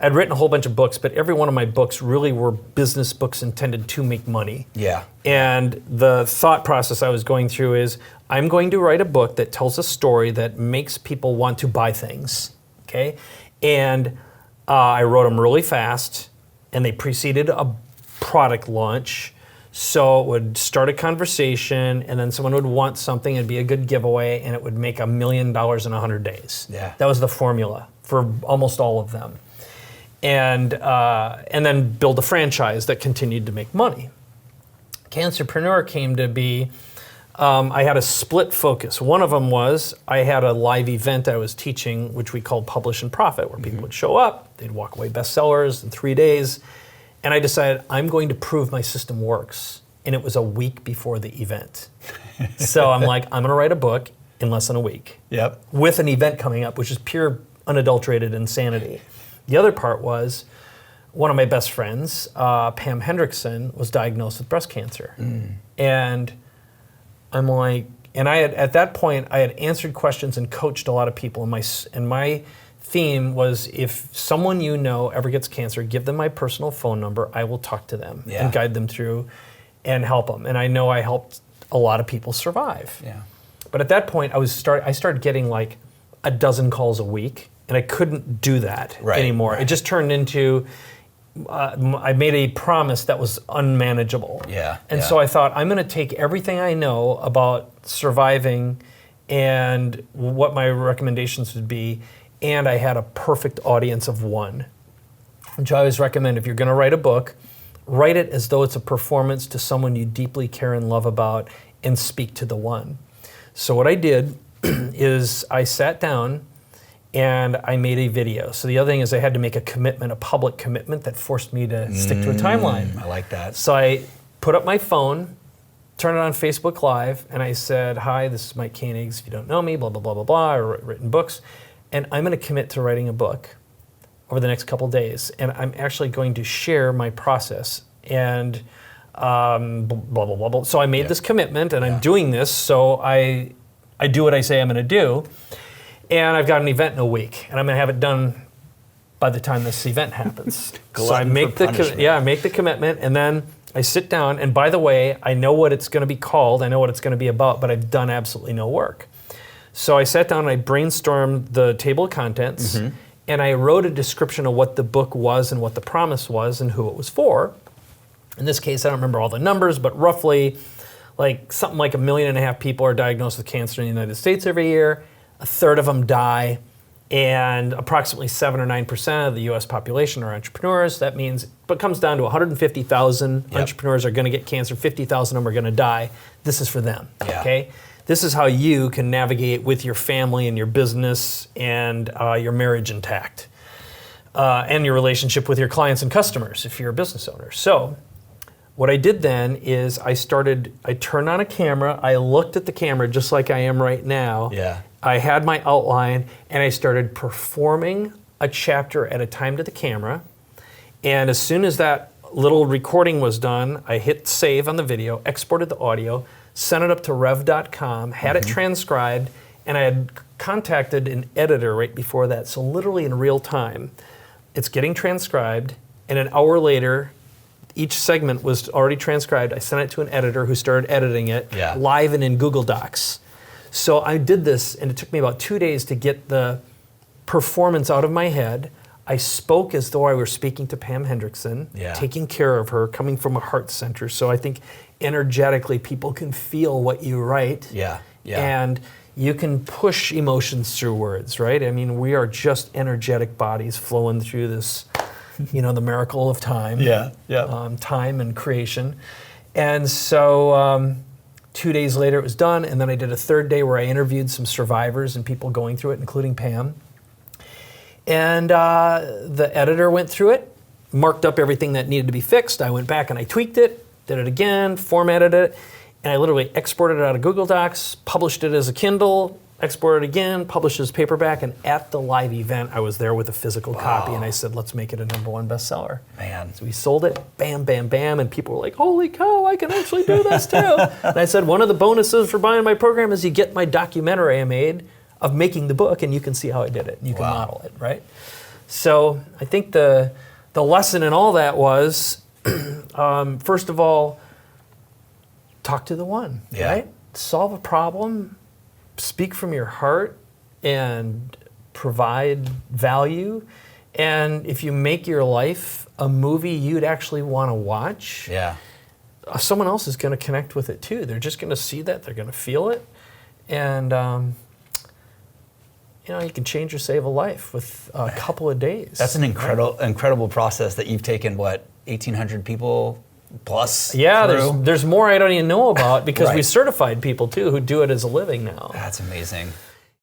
I'd written a whole bunch of books, but every one of my books really were business books intended to make money. Yeah. And the thought process I was going through is, I'm going to write a book that tells a story that makes people want to buy things, okay? And I wrote them really fast, and they preceded a product launch. So it would start a conversation, and then someone would want something, it'd be a good giveaway, and it would make $1 million in 100 days. Yeah. That was the formula for almost all of them. And then build a franchise that continued to make money. Cancerpreneur came to be, I had a split focus. One of them was, I had a live event I was teaching, which we called Publish and Profit, where people would show up, they'd walk away bestsellers in 3 days, and I decided I'm going to prove my system works. And it was a week before the event. So I'm like, I'm gonna write a book in less than a week. Yep. With an event coming up, which is pure unadulterated insanity. The other part was, one of my best friends, Pam Hendrickson, was diagnosed with breast cancer. And I'm like, and I had, at that point, I had answered questions and coached a lot of people. And my theme was, if someone you know ever gets cancer, give them my personal phone number. I will talk to them and guide them through and help them. And I know I helped a lot of people survive. Yeah. But at that point, I started getting like a dozen calls a week, and I couldn't do that anymore. It just turned into, I made a promise that was unmanageable. And so I thought, I'm gonna take everything I know about surviving and what my recommendations would be, and I had a perfect audience of one. Which I always recommend, if you're gonna write a book, write it as though it's a performance to someone you deeply care and love about, and speak to the one. So what I did is I sat down and I made a video. So the other thing is, I had to make a commitment, a public commitment that forced me to stick to a timeline. I like that. So I put up my phone, turned it on Facebook Live, and I said, hi, this is Mike Koenigs. If you don't know me, blah, blah, blah, blah, blah. I've written books. And I'm gonna commit to writing a book over the next couple days. And I'm actually going to share my process. And blah, blah, blah, blah. So I made this commitment, and I'm doing this, so I do what I say I'm gonna do. And I've got an event in a week, and I'm gonna have it done by the time this event happens. So I make I make the commitment, and then I sit down, and by the way, I know what it's gonna be called, I know what it's gonna be about, but I've done absolutely no work. So I sat down and I brainstormed the table of contents, and I wrote a description of what the book was and what the promise was and who it was for. In this case, I don't remember all the numbers, but roughly something like 1.5 million people are diagnosed with cancer in the United States every year. A third of them die, and approximately 7 or 9% of the US population are entrepreneurs. That means, but it comes down to 150,000 entrepreneurs are gonna get cancer, 50,000 of them are gonna die. This is for them, okay? This is how you can navigate with your family and your business and your marriage intact. And your relationship with your clients and customers if you're a business owner. So what I did then is I turned on a camera, I looked at the camera just like I am right now. I had my outline, and I started performing a chapter at a time to the camera. And as soon as that little recording was done, I hit save on the video, exported the audio, sent it up to rev.com, had it transcribed, and I had contacted an editor right before that. So literally in real time, it's getting transcribed, and an hour later, each segment was already transcribed. I sent it to an editor who started editing it live and in Google Docs. So I did this, and it took me about 2 days to get the performance out of my head. I spoke as though I were speaking to Pam Hendrickson, taking care of her, coming from a heart center. So I think energetically people can feel what you write. And you can push emotions through words, right? I mean, we are just energetic bodies flowing through this, the miracle of time. Time and creation. And so 2 days later it was done, and then I did a third day where I interviewed some survivors and people going through it, including Pam. And the editor went through it, marked up everything that needed to be fixed. I went back and I tweaked it, did it again, formatted it, and I literally exported it out of Google Docs, published it as a Kindle, exported it again, published it as paperback, and at the live event, I was there with a physical copy, and I said, let's make it a #1 bestseller. Man. So we sold it, bam, bam, bam, and people were like, holy cow, I can actually do this too. And I said, one of the bonuses for buying my program is you get my documentary I made of making the book, and you can see how I did it. You can model it, right? So I think the lesson in all that was, first of all, talk to the one, right? Solve a problem, speak from your heart, and provide value. And if you make your life a movie you'd actually want to watch, someone else is going to connect with it too. They're just going to see that, they're going to feel it, and you can change or save a life with a couple of days. That's an incredible process that you've taken, 1,800 people plus? Yeah, there's more I don't even know about because Right. we certified people too who do it as a living now. That's amazing.